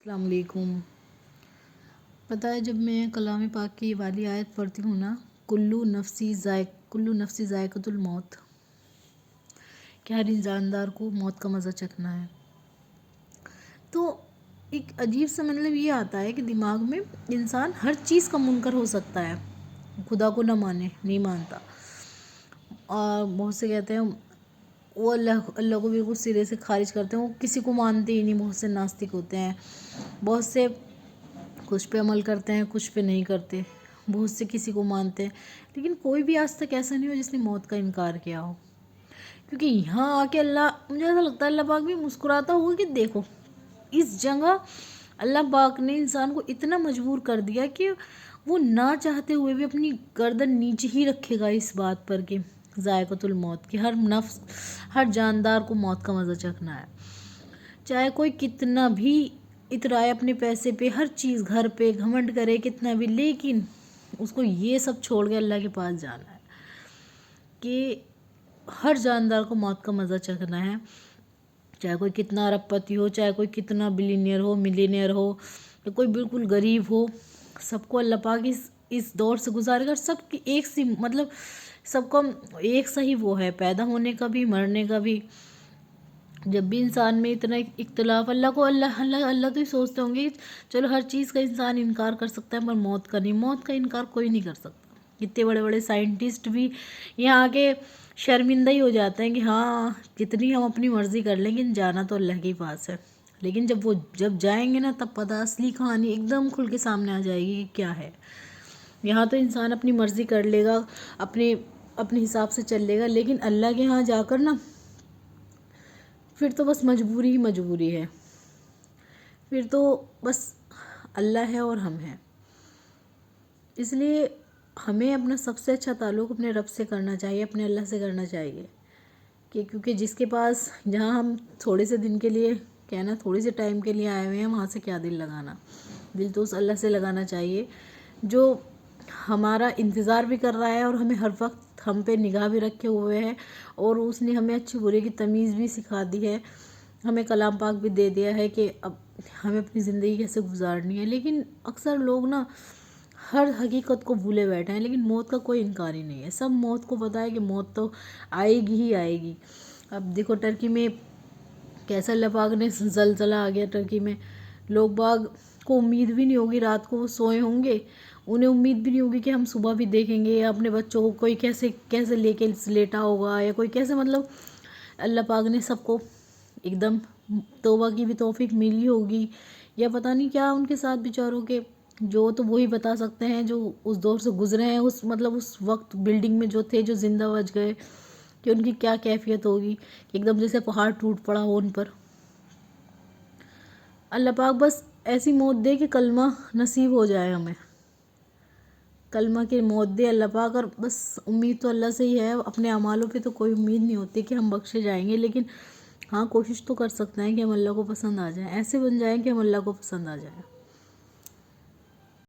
السلام علیکم۔ پتہ ہے جب میں کلام پاک کی والی آیت پڑھتی ہوں نا، کلو نفسی ذائقۃ الموت، کہ ہر جاندار کو موت کا مزہ چکھنا ہے، تو ایک عجیب سا مطلب یہ آتا ہے کہ دماغ میں انسان ہر چیز کا منکر ہو سکتا ہے، خدا کو نہ مانے، نہیں مانتا، اور بہت سے کہتے ہیں وہ اللہ کو بالکل سرے سے خارج کرتے ہیں، وہ کسی کو مانتے ہی نہیں، بہت سے ناستک ہوتے ہیں، بہت سے کچھ پہ عمل کرتے ہیں، کچھ پہ نہیں کرتے، بہت سے کسی کو مانتے ہیں، لیکن کوئی بھی آج تک ایسا نہیں ہو جس نے موت کا انکار کیا ہو، کیونکہ یہاں آ کے مجھے ایسا لگتا ہے اللہ پاک بھی مسکراتا ہوگا کہ دیکھو اس جگہ اللہ پاک نے انسان کو اتنا مجبور کر دیا کہ وہ نہ چاہتے ہوئے بھی اپنی گردن نیچے ہی رکھے گا اس بات پر کہ ذائقۃ الموت، کہ ہر جاندار کو موت کا مزہ چکھنا ہے، چاہے کوئی کتنا بھی اترائے اپنے پیسے پہ، ہر چیز گھر پہ گھمنڈ کرے کتنا بھی، لیکن اس کو یہ سب چھوڑ کے اللہ کے پاس جانا ہے کہ ہر جاندار کو موت کا مزہ چکھنا ہے، چاہے کوئی کتنا ارب پتی ہو، چاہے کوئی کتنا بلینئر ہو، ملینئر ہو، یا کوئی بالکل غریب ہو، سب کو اللہ پاک اس دور سے گزارے گا، سب کی ایک سی مطلب سب کو ایک سا ہی وہ ہے، پیدا ہونے کا بھی، مرنے کا بھی۔ جب بھی انسان میں اتنا اختلاف، اللہ تو ہی سوچتے ہوں گے چلو ہر چیز کا انسان انکار کر سکتا ہے پر موت کا نہیں، موت کا انکار کوئی نہیں کر سکتا۔ اتنے بڑے بڑے سائنٹسٹ بھی یہاں آ کے شرمندہ ہی ہو جاتے ہیں کہ ہاں کتنی ہم اپنی مرضی کر لیں، لیکن جانا تو اللہ کے پاس ہے، لیکن جب جائیں گے نا تب پتہ اصلی کہانی ایک دم کھل کے سامنے آ جائے گی کہ کیا ہے۔ یہاں تو انسان اپنی مرضی کر لے گا، اپنے حساب سے چل لے گا، لیکن اللہ کے ہاں جا کر نا پھر تو بس مجبوری ہی مجبوری ہے، پھر تو بس اللہ ہے اور ہم ہیں۔ اس لیے ہمیں اپنا سب سے اچھا تعلق اپنے رب سے کرنا چاہیے، اپنے اللہ سے کرنا چاہیے، کیونکہ جس کے پاس جہاں ہم تھوڑے سے دن کے لیے کہنا تھوڑے سے ٹائم کے لیے آئے ہوئے ہیں، وہاں سے کیا دل لگانا، دل تو اس اللہ سے لگانا چاہیے جو ہمارا انتظار بھی کر رہا ہے اور ہمیں ہر وقت ہم پہ نگاہ بھی رکھے ہوئے ہے، اور اس نے ہمیں اچھی برے کی تمیز بھی سکھا دی ہے، ہمیں کلام پاک بھی دے دیا ہے کہ اب ہمیں اپنی زندگی کیسے گزارنی ہے۔ لیکن اکثر لوگ نا ہر حقیقت کو بھولے بیٹھے ہیں، لیکن موت کا کوئی انکار ہی نہیں ہے، سب موت کو پتہ ہے کہ موت تو آئے گی ہی آئے گی۔ اب دیکھو ٹرکی میں کیسا اللہ پاک نے زلزلہ آ گیا، ٹرکی میں لوگ باغ کو امید بھی نہیں ہوگی، رات کو وہ سوئے ہوں گے، انہیں امید بھی نہیں ہوگی کہ ہم صبح بھی دیکھیں گے، یا اپنے بچوں کو کوئی کیسے لے کے لیٹا ہوگا، یا کوئی کیسے، مطلب اللہ پاک نے سب کو ایک دم توبہ کی بھی توفیق ملی ہوگی، یا پتہ نہیں کیا ان کے ساتھ بیچاروں کے، جو تو وہی بتا سکتے ہیں جو اس دور سے گزرے ہیں، اس وقت بلڈنگ میں جو تھے، جو زندہ بچ گئے، کہ ان کی کیا کیفیت ہوگی، کہ ایک دم جیسے پہاڑ ٹوٹ پڑا ہو ان پر۔ اللہ پاک بس ایسی موت دے کہ کلمہ نصیب ہو جائے، ہمیں کلمہ کی موت دے اللہ پاک، اور بس امید تو اللہ سے ہی ہے، اپنے اعمالوں پہ تو کوئی امید نہیں ہوتی کہ ہم بخشے جائیں گے، لیکن ہاں کوشش تو کر سکتے ہیں کہ ہم اللہ کو پسند آ جائیں، ایسے بن جائیں کہ ہم اللہ کو پسند آ جائیں۔